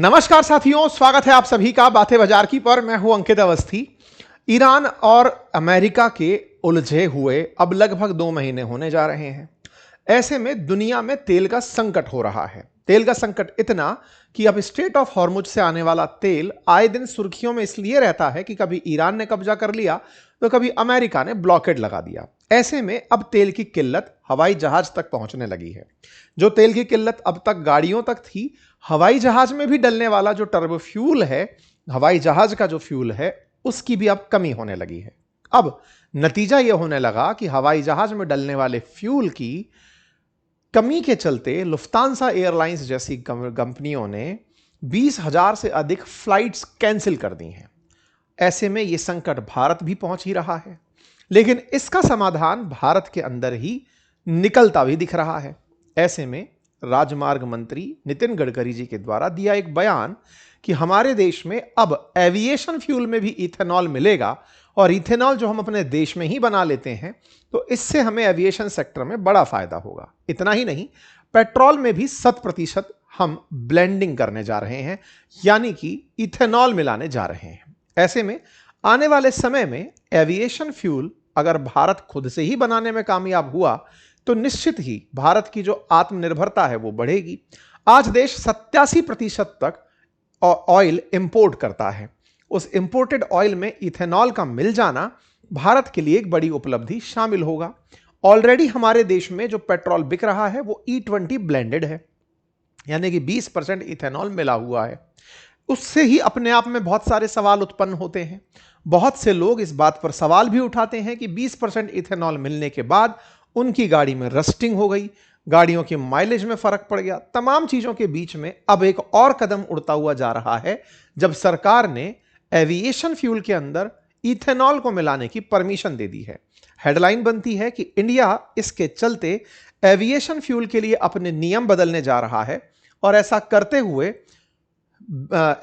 नमस्कार साथियों, स्वागत है आप सभी का बातें बाजार की पर। मैं हूं अंकित अवस्थी। ईरान और अमेरिका के उलझे हुए अब लगभग 2 महीने होने जा रहे हैं। ऐसे में दुनिया में तेल का संकट हो रहा है। तेल का संकट इतना कि अब स्ट्रेट ऑफ हॉर्मुज से आने वाला तेल आए दिन सुर्खियों में इसलिए रहता है कि कभी ईरान ने कब्जा कर लिया तो कभी अमेरिका ने ब्लॉकेड लगा दिया। ऐसे में अब तेल की किल्लत हवाई जहाज तक पहुंचने लगी है। जो तेल की किल्लत अब तक गाड़ियों तक थी, हवाई जहाज में भी डलने वाला जो टर्बो फ्यूल है, हवाई जहाज का जो फ्यूल है, उसकी भी अब कमी होने लगी है। अब नतीजा यह होने लगा कि हवाई जहाज में डलने वाले फ्यूल की कमी के चलते लुफ्तांसा एयरलाइंस जैसी कंपनियों ने 20,000 से अधिक फ्लाइट्स कैंसिल कर दी हैं। ऐसे में यह संकट भारत भी पहुंच ही रहा है, लेकिन इसका समाधान भारत के अंदर ही निकलता भी दिख रहा है। ऐसे में राजमार्ग मंत्री नितिन गडकरी जी के द्वारा दिया एक बयान कि हमारे देश में अब एविएशन फ्यूल में भी इथेनॉल मिलेगा और इथेनॉल जो हम अपने देश में ही बना लेते हैं तो इससे हमें एविएशन सेक्टर में बड़ा फायदा होगा। इतना ही नहीं, पेट्रोल में भी 100% हम ब्लेंडिंग करने जा रहे हैं, यानी कि इथेनॉल मिलाने जा रहे हैं। ऐसे में आने वाले समय में एविएशन फ्यूल अगर भारत खुद से ही बनाने में कामयाब हुआ तो निश्चित ही भारत की जो आत्मनिर्भरता है वो बढ़ेगी। आज देश 87% तक ऑयल इंपोर्ट करता है। उस इंपोर्टेड ऑयल में इथेनॉल का मिल जाना भारत के लिए एक बड़ी उपलब्धि शामिल होगा। ऑलरेडी हमारे देश में जो पेट्रोल बिक रहा है वो E20 ब्लेंडेड है, यानी कि 20% इथेनॉल मिला हुआ है। उससे ही अपने आप में बहुत सारे सवाल उत्पन्न होते हैं। बहुत से लोग इस बात पर सवाल भी उठाते हैं कि 20% इथेनॉल मिलने के बाद उनकी गाड़ी में रस्टिंग हो गई, गाड़ियों के माइलेज में फर्क पड़ गया। तमाम चीजों के बीच में अब एक और कदम उड़ता हुआ जा रहा है जब सरकार ने एविएशन फ्यूल के अंदर इथेनॉल को मिलाने की परमिशन दे दी है। हेडलाइन बनती है कि इंडिया इसके चलते एविएशन फ्यूल के लिए अपने नियम बदलने जा रहा है और ऐसा करते हुए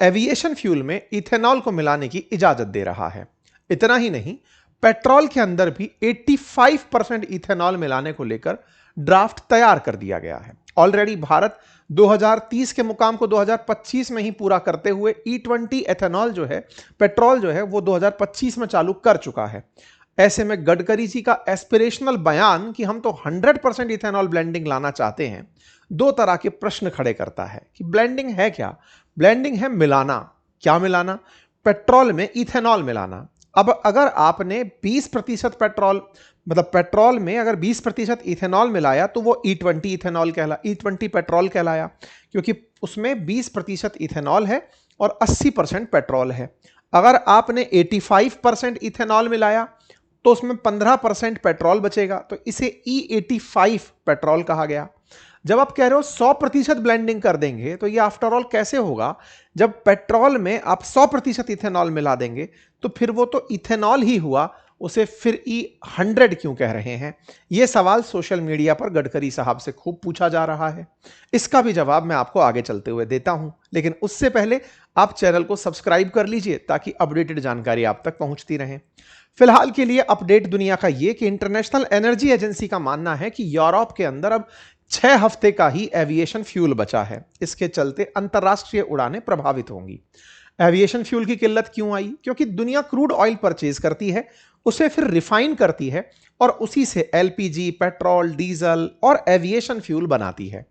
एविएशन फ्यूल में इथेनॉल को मिलाने की इजाजत दे रहा है। इतना ही नहीं, पेट्रोल के अंदर भी 85% इथेनॉल मिलाने को लेकर ड्राफ्ट तैयार कर दिया गया है। ऑलरेडी भारत 2030 के मुकाम को 2025 में ही पूरा करते हुए E20 एथेनॉल जो है, पेट्रोल जो है, वो 2025 में चालू कर चुका है। ऐसे में गडकरी जी का एस्पिरेशनल बयान कि हम तो 100% इथेनॉल ब्लेंडिंग लाना चाहते हैं, दो तरह के प्रश्न खड़े करता है कि ब्लेंडिंग है क्या? ब्लेंडिंग है मिलाना। क्या मिलाना? पेट्रोल में इथेनॉल मिलाना। अब अगर आपने 20% पेट्रोल, मतलब पेट्रोल में अगर 20% इथेनॉल मिलाया तो वो E20 पेट्रोल कहलाया, क्योंकि उसमें 20% इथेनॉल है और 80% पेट्रोल है। अगर आपने 85% इथेनॉल मिलाया तो उसमें 15% पेट्रोल बचेगा, तो इसे E85 पेट्रोल कहा गया। जब आप कह रहे हो 100% ब्लेंडिंग कर देंगे तो ये आफ्टर ऑल कैसे होगा? जब पेट्रोल में आप 100% इथेनॉल मिला देंगे तो फिर वो तो इथेनॉल ही हुआ, उसे फिर E100 क्यों कह रहे हैं? यह सवाल सोशल मीडिया पर गडकरी साहब से खूब पूछा जा रहा है। इसका भी जवाब मैं आपको आगे चलते हुए देता हूं, लेकिन उससे पहले आप चैनल को सब्सक्राइब कर लीजिए ताकि अपडेटेड जानकारी आप तक पहुंचती रहे। फिलहाल के लिए अपडेट दुनिया का यह कि इंटरनेशनल एनर्जी एजेंसी का मानना है कि यूरोप के अंदर अब 6 हफ्ते का ही एविएशन फ्यूल बचा है। इसके चलते अंतरराष्ट्रीय उड़ानें प्रभावित होंगी। एविएशन फ्यूल की किल्लत क्यों आई? क्योंकि दुनिया क्रूड ऑयल परचेज करती है, उसे फिर रिफाइन करती है और उसी से LPG, पेट्रोल, डीजल और एविएशन फ्यूल बनाती है।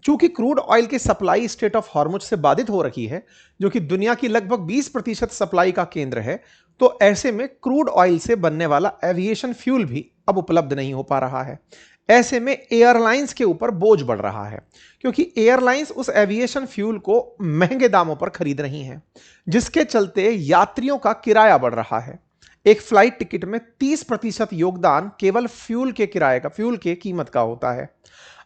चूंकि क्रूड ऑयल की सप्लाई स्ट्रेट ऑफ हॉर्मुज से बाधित हो रखी है, जो कि दुनिया की लगभग 20% सप्लाई का केंद्र है, तो ऐसे में क्रूड ऑयल से बनने वाला एविएशन फ्यूल भी अब उपलब्ध नहीं हो पा रहा है। ऐसे में एयरलाइंस के ऊपर बोझ बढ़ रहा है, क्योंकि एयरलाइंस उस एविएशन फ्यूल को महंगे दामों पर खरीद रही हैं, जिसके चलते यात्रियों का किराया बढ़ रहा है। एक फ्लाइट टिकट में 30% योगदान केवल फ्यूल के किराए का, फ्यूल के कीमत का होता है।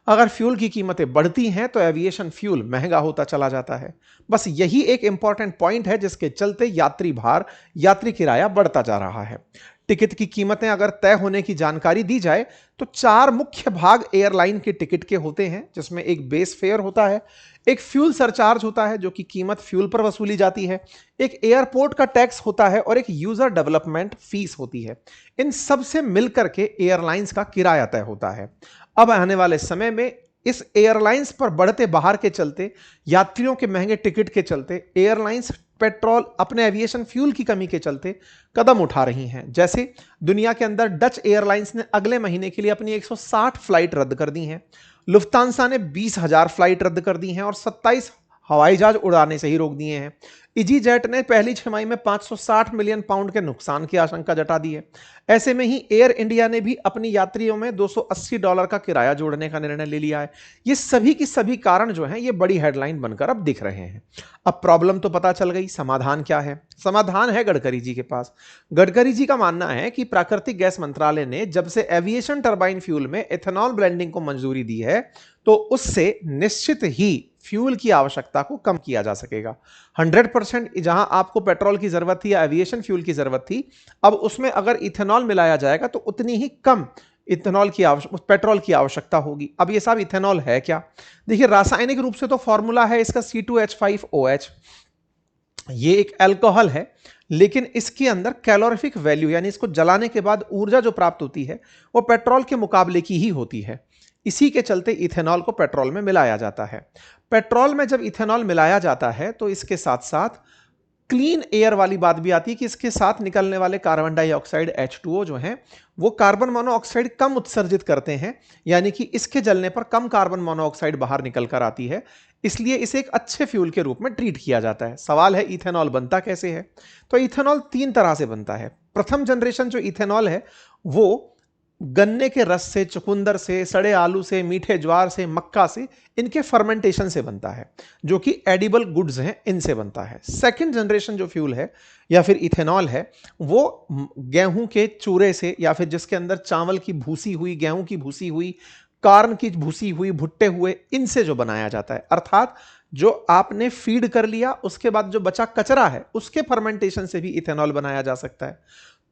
अगर फ्यूल की कीमतें बढ़ती हैं तो एविएशन फ्यूल महंगा होता चला जाता है। बस यही एक इंपॉर्टेंट पॉइंट है जिसके चलते यात्री भार, यात्री किराया बढ़ता जा रहा है। टिकट की कीमतें अगर तय होने की जानकारी दी जाए तो 4 मुख्य भाग एयरलाइन के टिकट के होते हैं, जिसमें एक बेस फेयर होता है, एक फ्यूल सरचार्ज होता है जो कि कीमत फ्यूल पर वसूली जाती है, एक एयरपोर्ट का टैक्स होता है और एक यूजर डेवलपमेंट फीस होती है। इन सब से मिलकर के एयरलाइंस का किराया तय होता है। अब आने वाले समय में इस एयरलाइंस पर बढ़ते बाहर के चलते, यात्रियों के महंगे टिकट के चलते, एयरलाइंस पेट्रोल अपने एविएशन फ्यूल की कमी के चलते कदम उठा रही हैं। जैसे दुनिया के अंदर डच एयरलाइंस ने अगले महीने के लिए अपनी 160 फ्लाइट रद्द कर दी हैं, लुफ्तांसा ने 20,000 फ्लाइट रद्द कर दी हैं और 27 हवाई जहाज उड़ाने से ही रोक दिए हैं। इजी जेट ने पहली छमाही में 560 मिलियन पाउंड के नुकसान की आशंका जता दी है। ऐसे में ही एयर इंडिया ने भी अपनी यात्रियों में $280 का किराया जोड़ने का निर्णय ले लिया है। ये सभी की सभी कारण जो हैं ये बड़ी हेडलाइन बनकर अब दिख रहे हैं। अब प्रॉब्लम तो पता चल गई, समाधान क्या है? समाधान है गडकरी जी के पास। गडकरी जी का मानना है कि प्राकृतिक गैस मंत्रालय ने जब से एविएशन टरबाइन फ्यूल में एथेनॉल ब्लेंडिंग को मंजूरी दी है तो उससे निश्चित ही फ्यूल की आवश्यकता को कम किया जा सकेगा। 100% जहां आपको पेट्रोल की जरूरत थी या एविएशन फ्यूल की जरूरत थी, अब उसमें अगर इथेनॉल मिलाया जाएगा तो उतनी ही कम पेट्रोल की आवश्यकता होगी। अब ये सब इथेनॉल है क्या? देखिए, रासायनिक रूप से तो फॉर्मूला है इसका C2H5OH। ये एक अल्कोहल है, लेकिन इसके अंदर कैलोरीफिक वैल्यू यानी इसको जलाने के बाद ऊर्जा जो प्राप्त होती है वो पेट्रोल के मुकाबले की ही होती है। इसी के चलते इथेनॉल को पेट्रोल में मिलाया जाता है। पेट्रोल में जब इथेनॉल मिलाया जाता है तो इसके साथ साथ क्लीन एयर वाली बात भी आती है कि इसके साथ निकलने वाले कार्बन डाइऑक्साइड H2O जो हैं वो कार्बन मोनोऑक्साइड कम उत्सर्जित करते हैं, यानी कि इसके जलने पर कम कार्बन मोनोऑक्साइड बाहर निकल कर आती है। इसलिए इसे एक अच्छे फ्यूल के रूप में ट्रीट किया जाता है। सवाल है इथेनॉल बनता कैसे है? तो इथेनॉल 3 तरह से बनता है। प्रथम जनरेशन जो इथेनॉल है वो गन्ने के रस से, चुकंदर से, सड़े आलू से, मीठे ज्वार से, मक्का से, इनके फर्मेंटेशन से बनता है, जो कि एडिबल गुड्स हैं, इनसे बनता है। सेकंड जनरेशन जो फ्यूल है या फिर इथेनॉल है वो गेहूं के चूरे से या फिर जिसके अंदर चावल की भूसी हुई, गेहूं की भूसी हुई, कार्न की भूसी हुई, भुट्टे हुए, इनसे जो बनाया जाता है। अर्थात जो आपने फीड कर लिया उसके बाद जो बचा कचरा है उसके फर्मेंटेशन से भी इथेनॉल बनाया जा सकता है।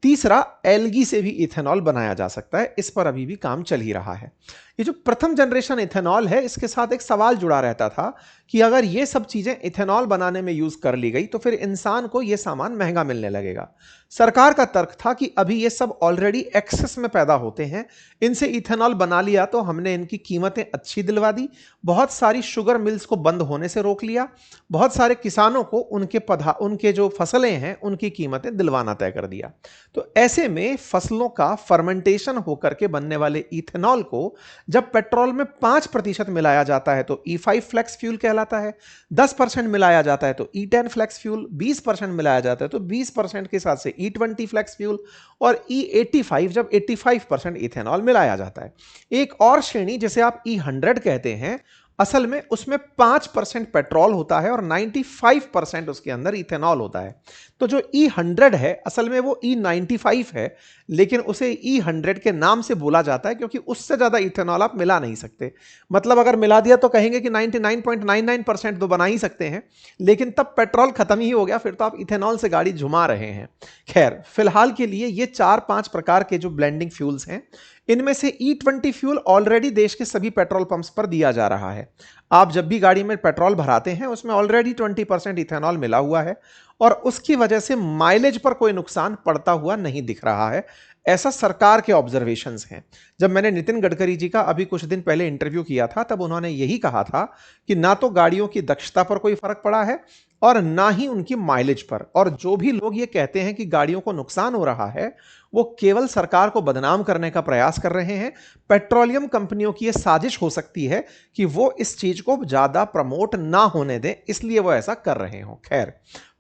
तीसरा, एल्गी से भी इथेनॉल बनाया जा सकता है। इस पर अभी भी काम चल ही रहा है। ये जो प्रथम जनरेशन इथेनॉल है इसके साथ एक सवाल जुड़ा रहता था कि अगर ये सब चीजें इथेनॉल बनाने में यूज कर ली गई तो फिर इंसान को ये सामान महंगा मिलने लगेगा। सरकार का तर्क था कि अभी ये सब ऑलरेडी एक्सेस में पैदा होते हैं, इनसे इथेनॉल बना लिया तो हमने इनकी कीमतें अच्छी दिलवा दी, बहुत सारी शुगर मिल्स को बंद होने से रोक लिया, बहुत सारे किसानों को उनके जो फसलें हैं उनकी कीमतें दिलवाना तय कर दिया। तो ऐसे में फसलों का फर्मेंटेशन होकर के बनने वाले इथेनॉल को जब पेट्रोल में 5% मिलाया जाता है तो E5 फ्लेक्स फ्यूल कहलाता है, 10% मिलाया जाता है तो E10 फ्लेक्स फ्यूल, 20% मिलाया जाता है तो 20% के साथ से E20 फ्लेक्स फ्यूल और E85 जब 85% इथेनॉल मिलाया जाता है। एक और श्रेणी जिसे आप E100 कहते हैं, असल में उसमें 5% पेट्रोल होता है और 95% उसके अंदर इथेनॉल होता है। तो जो E100 है असल में वो E95 है, लेकिन उसे E100 के नाम से बोला जाता है क्योंकि उससे ज्यादा इथेनॉल आप मिला नहीं सकते। मतलब अगर मिला दिया तो कहेंगे कि 99.99% तो बना ही सकते हैं, लेकिन तब पेट्रोल खत्म ही हो गया, फिर तो आप इथेनॉल से गाड़ी झुमा रहे हैं। खैर, फिलहाल के लिए ये 4-5 प्रकार के जो ब्लेंडिंग फ्यूल्स हैं, इनमें से E20 फ्यूल ऑलरेडी देश के सभी पेट्रोल पंप्स पर दिया जा रहा है। आप जब भी गाड़ी में पेट्रोल भराते हैं उसमें ऑलरेडी 20% इथेनॉल मिला हुआ है और उसकी वजह से माइलेज पर कोई नुकसान पड़ता हुआ नहीं दिख रहा है, ऐसा सरकार के ऑब्जर्वेशंस हैं। जब मैंने नितिन गडकरी जी का अभी कुछ दिन पहले इंटरव्यू किया था तब उन्होंने यही कहा था कि ना तो गाड़ियों की दक्षता पर कोई फर्क पड़ा है और ना ही उनकी माइलेज पर। और जो भी लोग ये कहते हैं कि गाड़ियों को नुकसान हो रहा है वो केवल सरकार को बदनाम करने का प्रयास कर रहे हैं। पेट्रोलियम कंपनियों की यह साजिश हो सकती है कि वो इस चीज को ज्यादा प्रमोट ना होने दें, इसलिए वो ऐसा कर रहे हो। खैर,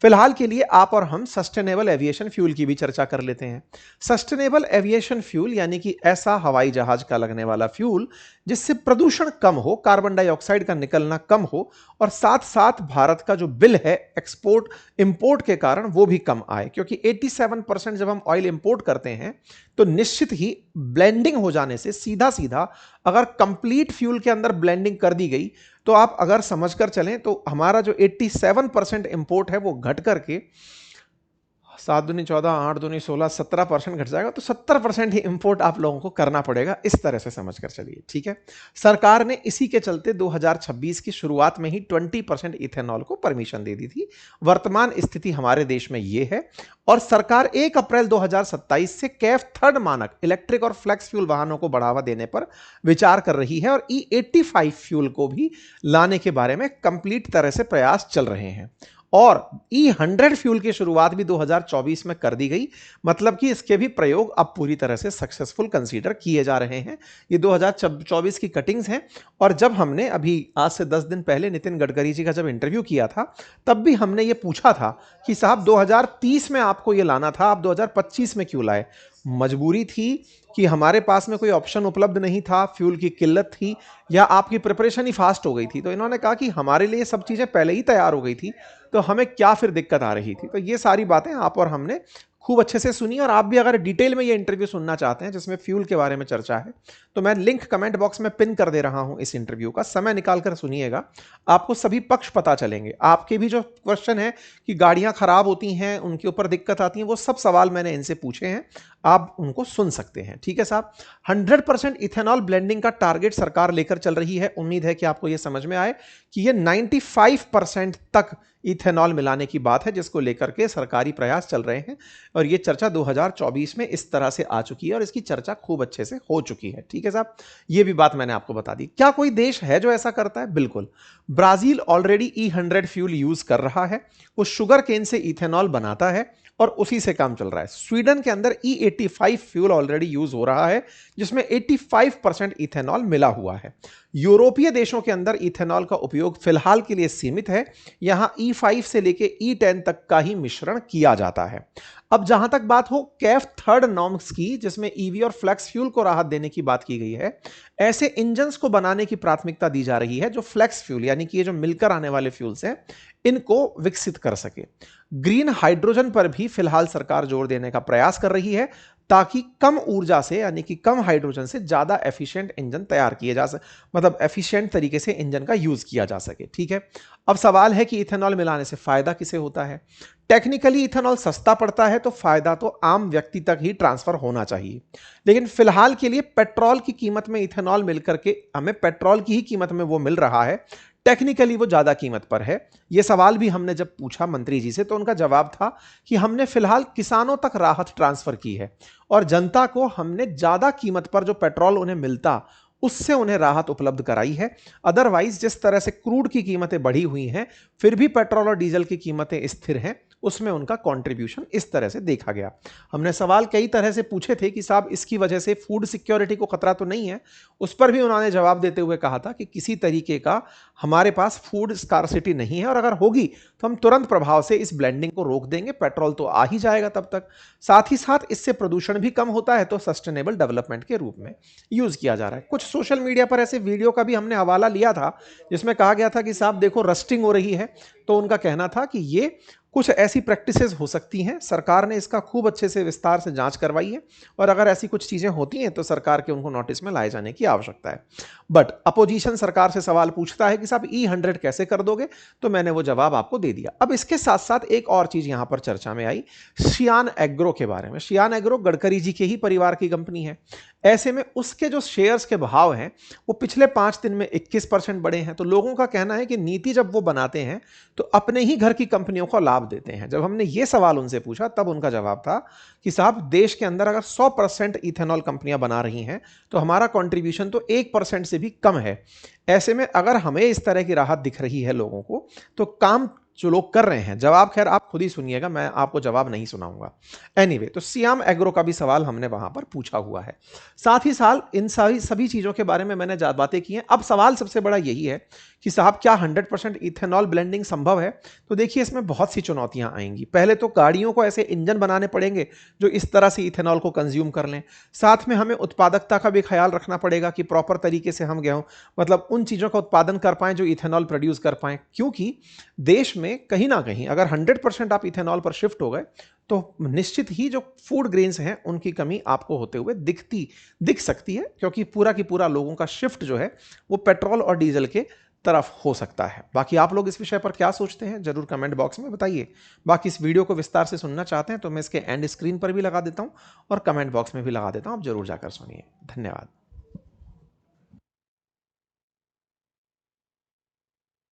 फिलहाल के लिए आप और हम सस्टेनेबल एविएशन फ्यूल की भी चर्चा कर लेते हैं। सस्टेनेबल एविएशन फ्यूल यानी कि ऐसा हवाई जहाज का लगने वाला फ्यूल जिससे प्रदूषण कम हो, कार्बन डाइऑक्साइड का निकलना कम हो और साथ साथ भारत का जो बिल है एक्सपोर्ट इंपोर्ट के कारण वो भी कम आए, क्योंकि 87% जब हम ऑयल इंपोर्ट करते हैं तो निश्चित ही ब्लेंडिंग हो जाने से सीधा सीधा अगर कंप्लीट फ्यूल के अंदर ब्लेंडिंग कर दी गई तो आप अगर समझकर चलें तो हमारा जो 87% इंपोर्ट है वो घट करके 7 दूनी 14, 8 दूनी 16, 17% घट जाएगा, तो 70% ही इंपोर्ट आप लोगों को करना पड़ेगा, इस तरह से समझ कर चलिए, ठीक है। सरकार ने इसी के चलते 2026 की शुरुआत में ही 20% इथेनॉल को परमिशन दे दी थी। वर्तमान स्थिति हमारे देश में यह है, और सरकार 1 अप्रैल 2027 से कैफ थर्ड मानक इलेक्ट्रिक और फ्लेक्स फ्यूल वाहनों को बढ़ावा देने पर विचार कर रही है, और E85 फ्यूल को भी लाने के बारे में कंप्लीट तरह से प्रयास चल रहे हैं। और E100 फ्यूल की शुरुआत भी 2024 में कर दी गई, मतलब कि इसके भी प्रयोग अब पूरी तरह से सक्सेसफुल कंसीडर किए जा रहे हैं। ये 2024 की कटिंग्स हैं, और जब हमने अभी आज से 10 दिन पहले नितिन गडकरी जी का जब इंटरव्यू किया था, तब भी हमने ये पूछा था कि साहब 2030 में आपको ये लाना था, आप 2025 में क्यों लाए? मजबूरी थी कि हमारे पास में कोई ऑप्शन उपलब्ध नहीं था, फ्यूल की किल्लत थी, या आपकी प्रिपरेशन ही फास्ट हो गई थी। तो इन्होंने कहा कि हमारे लिए सब चीज़ें पहले ही तैयार हो गई थी, तो हमें क्या फिर दिक्कत आ रही थी। तो ये सारी बातें आप और हमने खूब अच्छे से सुनी, और आप भी अगर डिटेल में ये इंटरव्यू सुनना चाहते हैं जिसमें फ्यूल के बारे में चर्चा है, तो मैं लिंक कमेंट बॉक्स में पिन कर दे रहा हूं इस इंटरव्यू का। समय निकाल कर सुनिएगा, आपको सभी पक्ष पता चलेंगे। आपके भी जो क्वेश्चन है कि गाड़ियां खराब होती हैं, उनके ऊपर दिक्कत आती है, वो सब सवाल मैंने इनसे पूछे हैं, आप उनको सुन सकते हैं, ठीक है साहब। 100% इथेनॉल ब्लेंडिंग का टारगेट सरकार लेकर चल रही है। उम्मीद है कि आपको यह समझ में आए कि यह 95% तक इथेनॉल मिलाने की बात है, जिसको लेकर के सरकारी प्रयास चल रहे हैं, और यह चर्चा 2024 में इस तरह से आ चुकी है, और इसकी चर्चा खूब अच्छे से हो चुकी है, ठीक है साहब। यह भी बात मैंने आपको बता दी। क्या कोई देश है जो ऐसा करता है? बिल्कुल, Brazil already E100 fuel use कर रहा है। वो शुगर केन से इथेनॉल बनाता है, और उसी से काम चल रहा है। स्वीडन के अंदर E85 फ्यूल ऑलरेडी यूज हो रहा है, जिसमें 85% इथेनॉल मिला हुआ है। यूरोपीय देशों के अंदर इथेनॉल का उपयोग फिलहाल के लिए सीमित है। यहां E5 से लेकर E10 तक का ही मिश्रण किया जाता है। अब जहां तक बात हो कैफ थर्ड नॉर्म्स की, जिसमें ईवी और फ्लेक्स फ्यूल को राहत देने की बात की गई है, ऐसे इंजन्स को बनाने की प्राथमिकता दी जा रही है जो फ्लेक्स फ्यूल यानी कि ये जो मिलकर आने वाले फ्यूल्स हैं, इनको विकसित कर सके। ग्रीन हाइड्रोजन पर भी फिलहाल सरकार जोर देने का प्रयास कर रही है, ताकि कम ऊर्जा से यानी कि कम हाइड्रोजन से ज्यादा एफिशिएंट इंजन तैयार किए जा सके, मतलब एफिशिएंट तरीके से इंजन का यूज किया जा सके, ठीक है। अब सवाल है कि इथेनॉल मिलाने से फायदा किसे होता है? टेक्निकली इथेनॉल सस्ता पड़ता है, तो फायदा तो आम व्यक्ति तक ही ट्रांसफर होना चाहिए। लेकिन फिलहाल के लिए पेट्रोल की कीमत में इथेनॉल मिलकर के हमें पेट्रोल की ही कीमत में वो मिल रहा है, टेक्निकली वो ज्यादा कीमत पर है। यह सवाल भी हमने जब पूछा मंत्री जी से, तो उनका जवाब था कि हमने फिलहाल किसानों तक राहत ट्रांसफर की है, और जनता को हमने ज्यादा कीमत पर जो पेट्रोल उन्हें मिलता उससे उन्हें राहत उपलब्ध कराई है। अदरवाइज जिस तरह से क्रूड की कीमतें बढ़ी हुई हैं, फिर भी पेट्रोल और डीजल की कीमतें स्थिर हैं, उसमें उनका कंट्रीब्यूशन इस तरह से देखा गया। हमने सवाल कई तरह से पूछे थे कि साहब इसकी वजह से फूड सिक्योरिटी को खतरा तो नहीं है? उस पर भी उन्होंने जवाब देते हुए कहा था कि किसी तरीके का हमारे पास फूड स्कार्सिटी नहीं है, और अगर होगी तो हम तुरंत प्रभाव से इस ब्लेंडिंग को रोक देंगे, पेट्रोल तो आ ही जाएगा तब तक। साथ ही साथ इससे प्रदूषण भी कम होता है, तो सस्टेनेबल डेवलपमेंट के रूप में यूज किया जा रहा है। कुछ सोशल मीडिया पर ऐसे वीडियो का भी हमने हवाला लिया था, जिसमें कहा गया था कि साहब देखो रस्टिंग हो रही है, तो उनका कहना था कि ये कुछ ऐसी प्रैक्टिसेस हो सकती हैं। सरकार ने इसका खूब अच्छे से विस्तार से जांच करवाई है, और अगर ऐसी कुछ चीजें होती हैं तो सरकार के उनको नोटिस में लाए जाने की आवश्यकता है। बट अपोजिशन सरकार से सवाल पूछता है कि साहब E100 कैसे कर दोगे, तो मैंने वो जवाब आपको दे दिया। अब इसके साथ साथ एक और चीज यहां पर चर्चा में आई, शियान एग्रो के बारे में। शियान एग्रो गडकरी जी के ही परिवार की कंपनी है। ऐसे में उसके जो शेयर्स के भाव हैं वो पिछले 5 दिन में 21% बढ़े हैं। तो लोगों का कहना है कि नीति जब वो बनाते हैं तो अपने ही घर की कंपनियों को लाभ देते हैं। जब हमने ये सवाल उनसे पूछा, तब उनका जवाब था कि साहब देश के अंदर अगर 100% इथेनॉल कंपनियां बना रही हैं, तो हमारा कंट्रीब्यूशन तो 1% से भी कम है। ऐसे में अगर हमें इस तरह की राहत दिख रही है लोगों को, तो काम जो लोग कर रहे हैं, जवाब खैर आप खुद ही सुनिएगा, मैं आपको जवाब नहीं सुनाऊंगा। एनीवे, तो सियाम एग्रो का भी सवाल हमने वहां पर पूछा हुआ है। साथ ही साथ इन सभी चीजों के बारे में मैंने बातें की हैं। अब सवाल सबसे बड़ा यही है कि साहब क्या 100% इथेनॉल ब्लेंडिंग संभव है? तो देखिए इसमें बहुत सी चुनौतियां आएंगी। पहले तो गाड़ियों को ऐसे इंजन बनाने पड़ेंगे जो इस तरह से इथेनॉल को कंज्यूम कर लें। साथ में हमें उत्पादकता का भी ख्याल रखना पड़ेगा कि प्रॉपर तरीके से हम गेहूं मतलब उन चीजों का उत्पादन कर पाएं जो इथेनॉल प्रोड्यूस कर पाएं, क्योंकि देश में कहीं ना कहीं अगर 100% आप इथेनॉल पर शिफ्ट हो गए तो निश्चित ही जो फूड ग्रेन्स हैं उनकी कमी आपको होते हुए दिख सकती है, क्योंकि पूरा की पूरा लोगों का शिफ्ट जो है वो पेट्रोल और डीजल के तरफ हो सकता है। बाकी आप लोग इस विषय पर क्या सोचते हैं जरूर कमेंट बॉक्स में बताइए। बाकी इस वीडियो को विस्तार से सुनना चाहते हैं तो मैं इसके एंड स्क्रीन पर भी लगा देता हूं और कमेंट बॉक्स में भी लगा देता हूं, आप जरूर जाकर सुनिए। धन्यवाद।